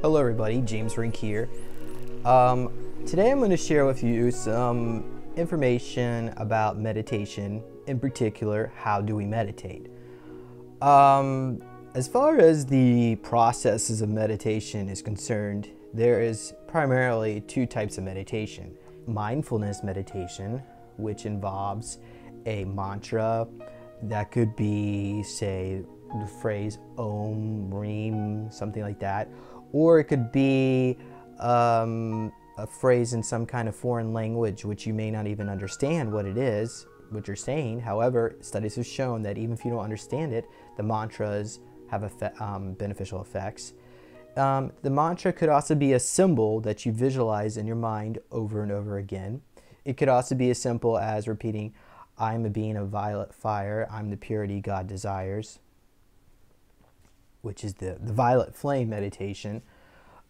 Hello everybody, James Rink here. Today I'm going to share with you some information about meditation, in particular, how do we meditate? As far as the processes of meditation is concerned, there is primarily two types of meditation. Mindfulness meditation, which involves a mantra that could be, say, the phrase Om, Reem, something like that. Or it could be a phrase in some kind of foreign language which you may not even understand what it is, what you're saying. However, studies have shown that even if you don't understand it, the mantras have beneficial effects. The mantra could also be a symbol that you visualize in your mind over and over again. It could also be as simple as repeating, I'm a being of violet fire, I'm the purity God desires, which is the violet flame meditation.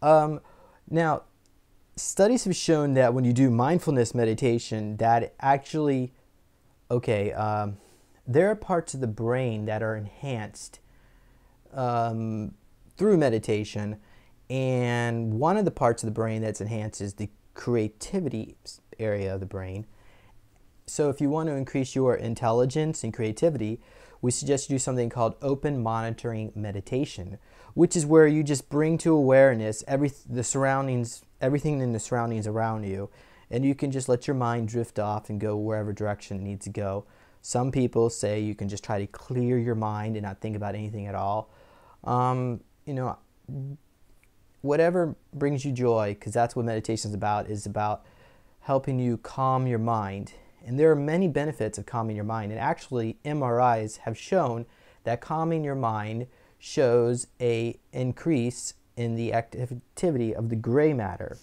Now, studies have shown that when you do mindfulness meditation, that actually, there are parts of the brain that are enhanced through meditation, and one of the parts of the brain that's enhanced is the creativity area of the brain. So if you want to increase your intelligence and creativity, we suggest you do something called open monitoring meditation, which is where you just bring to awareness everything in the surroundings around you, and you can just let your mind drift off and go wherever direction it needs to go. Some people say you can just try to clear your mind and not think about anything at all. Whatever brings you joy, because that's what meditation is about helping you calm your mind. And there are many benefits of calming your mind. And actually, MRIs have shown that calming your mind shows an increase in the activity of the gray matter.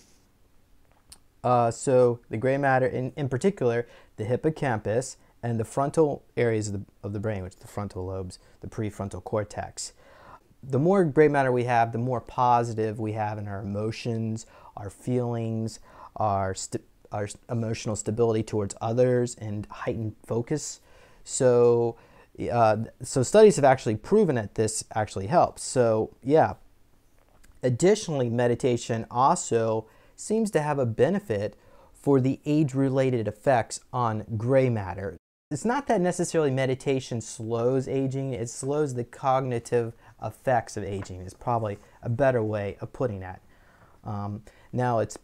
So the gray matter, in particular, the hippocampus and the frontal areas of the brain, which are the frontal lobes, the prefrontal cortex. The more gray matter we have, the more positive we have in our emotions, our feelings, our emotional stability towards others, and heightened focus. So studies have actually proven that this actually helps. So yeah. Additionally, meditation also seems to have a benefit for the age-related effects on gray matter. It's not that necessarily meditation slows aging, it slows the cognitive effects of aging is probably a better way of putting that. Now, it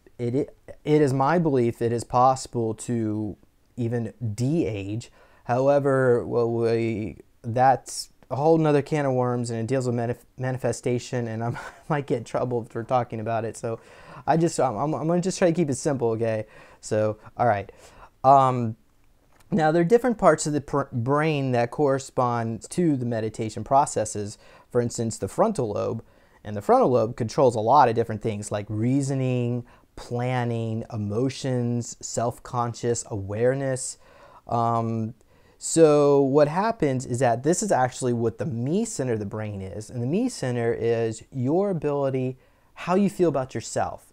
is my belief it is possible to even de-age. However, that's a whole nother can of worms, and it deals with manifestation, and I might get in trouble for talking about it. So I'm going to just try to keep it simple, okay? So, all right. Now, there are different parts of the brain that correspond to the meditation processes. For instance, the frontal lobe. And the frontal lobe controls a lot of different things like reasoning, planning, emotions, self-conscious awareness. So what happens is that this is actually what the me center of the brain is. And the me center is your ability, how you feel about yourself.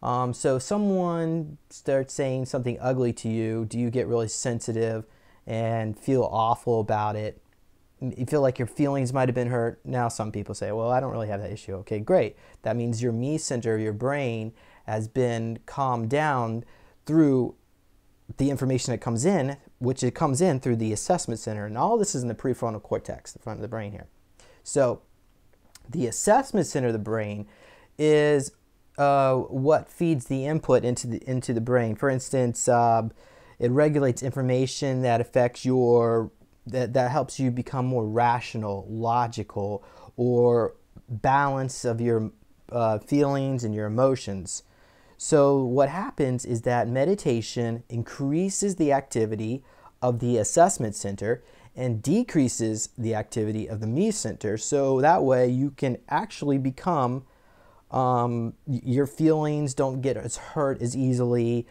So if someone starts saying something ugly to you, do you get really sensitive and feel awful about it? You feel like your feelings might have been hurt. Now some people say, well, I don't really have that issue. Okay, great. That means your me center of your brain has been calmed down through the information that comes in, which it comes in through the assessment center. And all this is in the prefrontal cortex, the front of the brain here. So the assessment center of the brain is what feeds the input into the brain. For instance, it regulates information that affects that helps you become more rational, logical, or balance of your feelings and your emotions. So what happens is that meditation increases the activity of the assessment center and decreases the activity of the me center. So that way you can actually become, your feelings don't get as hurt as easily.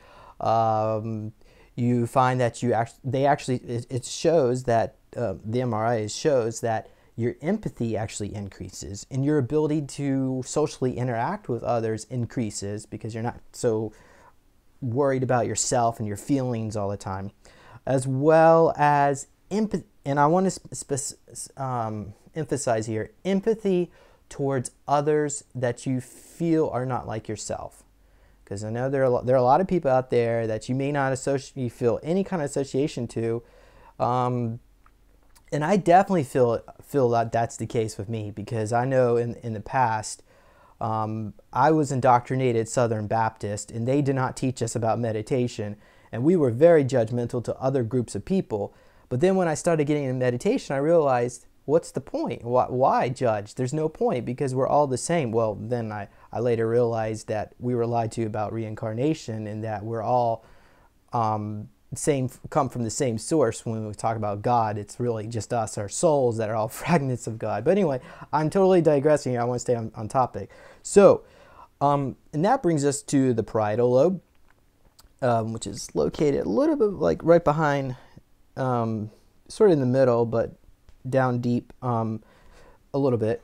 You find that it shows that the MRI shows that your empathy actually increases, and your ability to socially interact with others increases because you're not so worried about yourself and your feelings all the time, as well as empathy. And I want to emphasize here, empathy towards others that you feel are not like yourself. Because I know there are a lot of people out there that you may not you feel any kind of association to. And I definitely feel that that's the case with me, because I know in the past, I was indoctrinated Southern Baptist, and they did not teach us about meditation, and we were very judgmental to other groups of people. But then when I started getting into meditation, I realized, what's the point? Why judge? There's no point, because we're all the same. Well, then I later realized that we were lied to about reincarnation, and that we're all come from the same source. When we talk about God, it's really just us, our souls, that are all fragments of God. But anyway, I'm totally digressing here. I want to stay on topic. So, and that brings us to the parietal lobe, which is located a little bit like right behind, sort of in the middle, but down deep a little bit.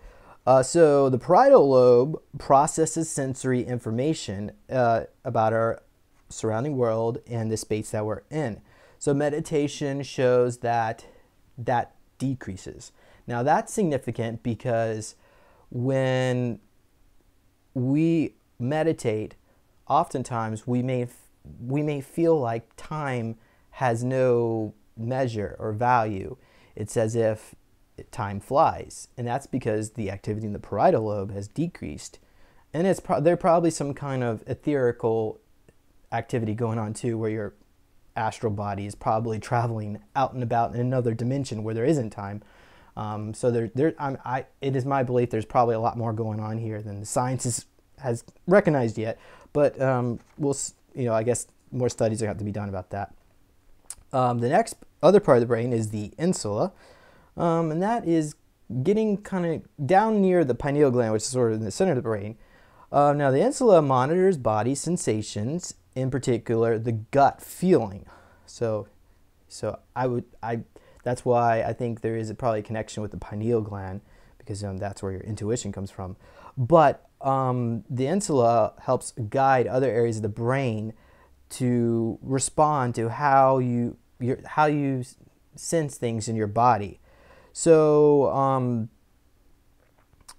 So the parietal lobe processes sensory information about our surrounding world and the space that we're in. So meditation shows that decreases. Now that's significant, because when we meditate, oftentimes we may feel like time has no measure or value. It's as if time flies, and that's because the activity in the parietal lobe has decreased. And there's probably some kind of etherical activity going on too, where your astral body is probably traveling out and about in another dimension where there isn't time. So it is my belief there's probably a lot more going on here than the science has recognized yet. But I guess more studies are going to have to be done about that. The next other part of the brain is the insula, and that is getting kind of down near the pineal gland, which is sort of in the center of the brain. Now the insula monitors body sensations, in particular the gut feeling. So that's why I think there is probably a connection with the pineal gland, because that's where your intuition comes from. But the insula helps guide other areas of the brain to respond to how you sense things in your body. So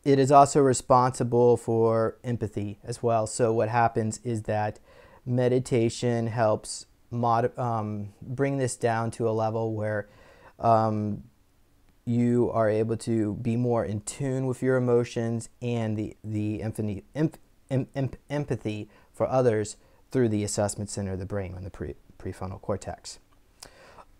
it is also responsible for empathy as well. So what happens is that meditation helps bring this down to a level where you are able to be more in tune with your emotions and the empathy for others through the assessment center of the brain and the prefrontal cortex.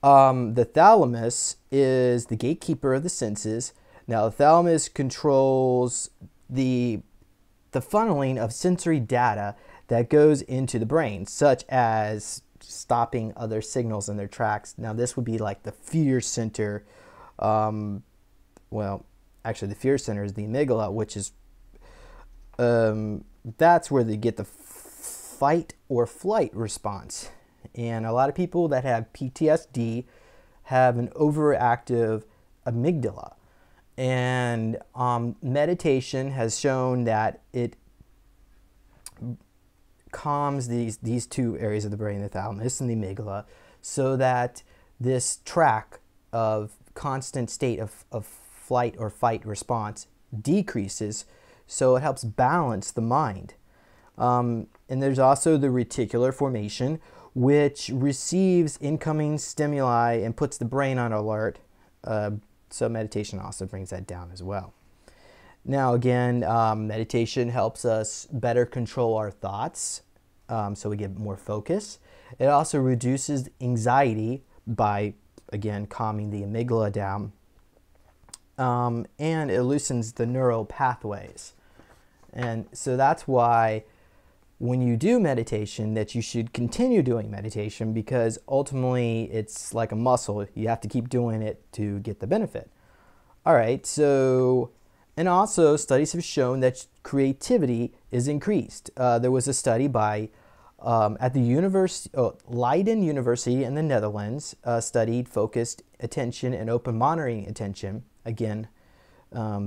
The thalamus is the gatekeeper of the senses. Now, the thalamus controls the funneling of sensory data that goes into the brain, such as stopping other signals in their tracks. Now, this would be like the fear center. Well, actually, the fear center is the amygdala, which is that's where they get the fight or flight response. And a lot of people that have PTSD have an overactive amygdala. And meditation has shown that it calms these two areas of the brain, the thalamus and the amygdala, so that this track of constant state of flight or fight response decreases, so it helps balance the mind. And there's also the reticular formation, which receives incoming stimuli and puts the brain on alert. So meditation also brings that down as well. Now again, meditation helps us better control our thoughts, so we get more focus. It also reduces anxiety by, again, calming the amygdala down. And it loosens the neural pathways. And so that's why when you do meditation, that you should continue doing meditation, because ultimately it's like a muscle. You have to keep doing it to get the benefit. All right, so, and also studies have shown that creativity is increased. There was a study by at the Leiden University in the Netherlands, studied focused attention and open monitoring attention. Again,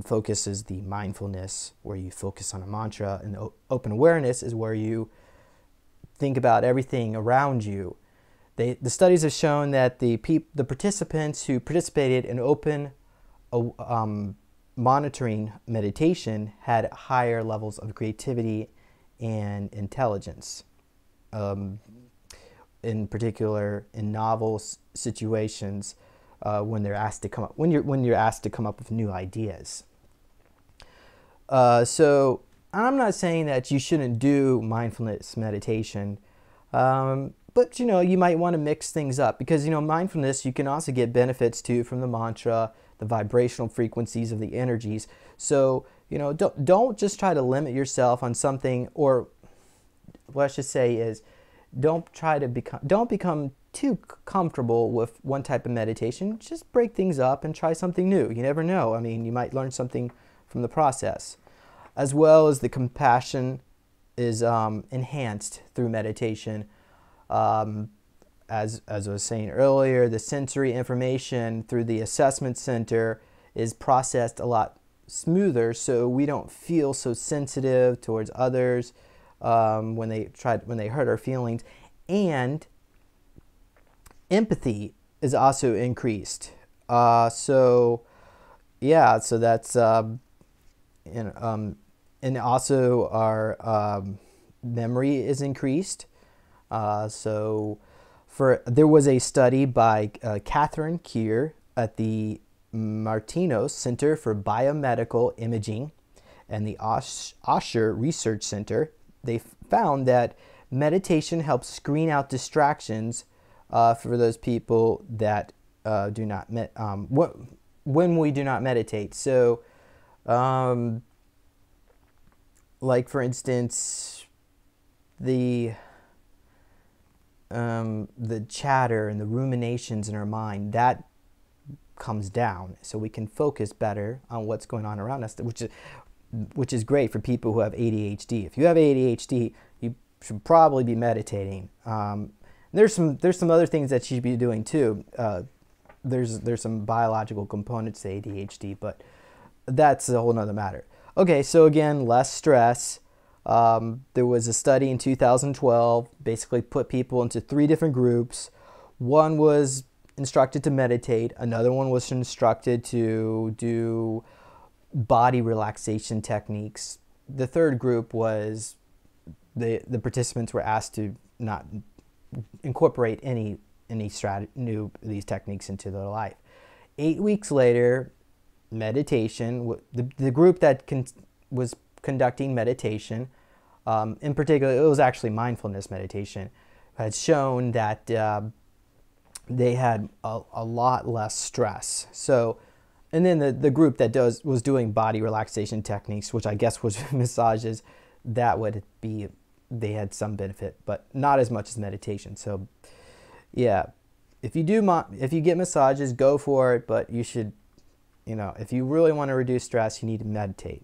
focus is the mindfulness, where you focus on a mantra, and the open awareness is where you think about everything around you. The studies have shown that the participants who participated in open monitoring meditation had higher levels of creativity and intelligence. In particular, in novel situations, when they're asked to come up, when you're asked to come up with new ideas. So I'm not saying that you shouldn't do mindfulness meditation, but you might want to mix things up, because mindfulness, you can also get benefits too from the mantra, the vibrational frequencies of the energies. So don't just try to limit yourself on something, or what I should say is, don't become too comfortable with one type of meditation. Just break things up and try something new. You never know. I mean, you might learn something from the process. As well as the compassion is enhanced through meditation. As I was saying earlier, the sensory information through the assessment center is processed a lot smoother, so we don't feel so sensitive towards others when they hurt our feelings. And empathy is also increased. So that's and also our memory is increased. There was a study by Catherine Keir at the Martinos Center for Biomedical Imaging and the Osher Research Center. They found that meditation helps screen out distractions for those people that do not when we do not meditate. So, like for instance, the chatter and the ruminations in our mind, that comes down, so we can focus better on what's going on around us, which is great for people who have ADHD. If you have ADHD, you should probably be meditating. There's some other things that you should be doing too. There's some biological components to ADHD, but that's a whole nother matter. Okay, so again, less stress. There was a study in 2012, basically put people into 3 different groups. One was instructed to meditate. Another one was instructed to do body relaxation techniques. The third group was the participants were asked to not incorporate any these techniques into their life. 8 weeks later, meditation, the group that was conducting meditation, in particular, it was actually mindfulness meditation, had shown that they had a lot less stress. So, and then the group that was doing body relaxation techniques, which I guess was massages, they had some benefit, but not as much as meditation. So, yeah, if you get massages, go for it, but you should, if you really want to reduce stress, you need to meditate.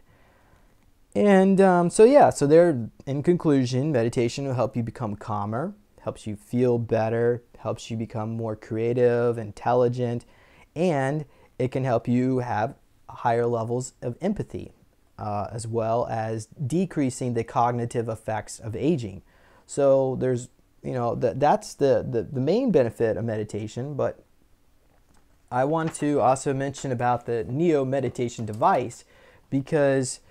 And so there, in conclusion, meditation will help you become calmer, helps you feel better, helps you become more creative, intelligent, and it can help you have higher levels of empathy, as well as decreasing the cognitive effects of aging. So there's, that's the main benefit of meditation, but I want to also mention about the Neo meditation device, because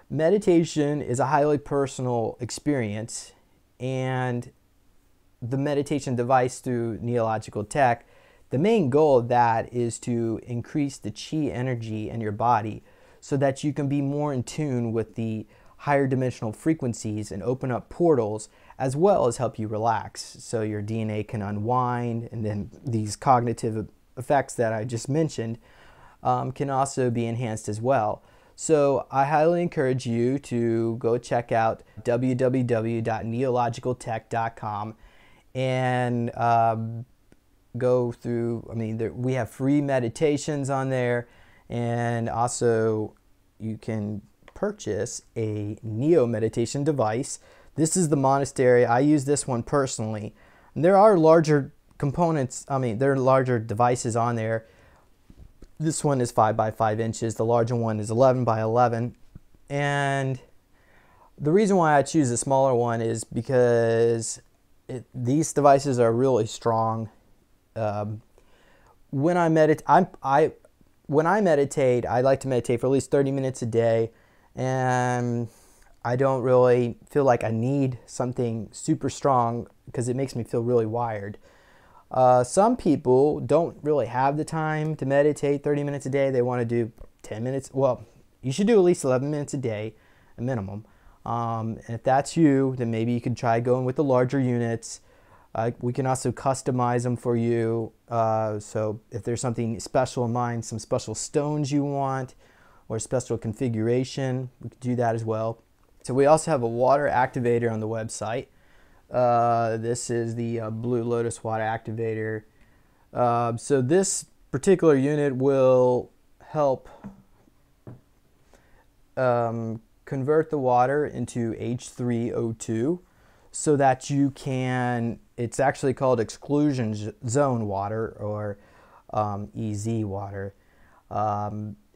meditation is a highly personal experience, and the meditation device through Neological Tech, the main goal of that is to increase the chi energy in your body so that you can be more in tune with the higher dimensional frequencies and open up portals, as well as help you relax so your DNA can unwind, and then these cognitive effects that I just mentioned can also be enhanced as well. So I highly encourage you to go check out www.neologicaltech.com and go through, we have free meditations on there, and also you can purchase a Neo meditation device. This is the Monastery. I use this one personally. And there are larger components, there are larger devices on there. This one is 5 by 5 inches. The larger one is 11 by 11. And the reason why I choose the smaller one is because these devices are really strong. When I meditate, when I meditate, I like to meditate for at least 30 minutes a day, and I don't really feel like I need something super strong because it makes me feel really wired. Some people don't really have the time to meditate 30 minutes a day. They want to do 10 minutes. Well, you should do at least 11 minutes a day, a minimum. And if that's you, then maybe you could try going with the larger units. We can also customize them for you. So if there's something special in mind, some special stones you want, or special configuration, we could do that as well. So we also have a water activator on the website. This is the Blue Lotus water activator. So this particular unit will help convert the water into H3O2 so that you can, it's actually called exclusion zone water, or EZ water.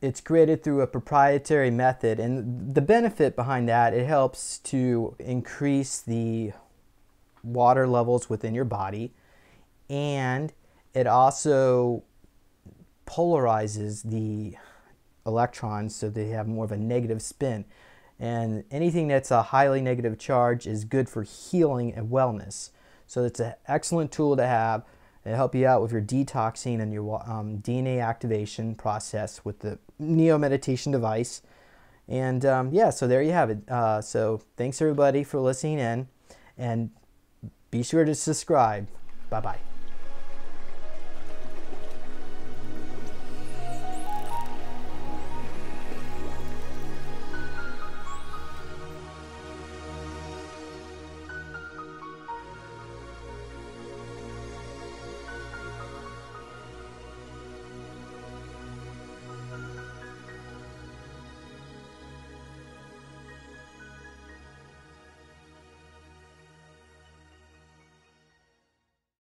It's created through a proprietary method, and the benefit behind that, it helps to increase the water levels within your body, and it also polarizes the electrons so they have more of a negative spin, and anything that's a highly negative charge is good for healing and wellness. So it's an excellent tool to have. It'll help you out with your detoxing and your DNA activation process with the Neo meditation device. And yeah, so there you have it. So thanks everybody for listening in, and be sure to subscribe. Bye-bye.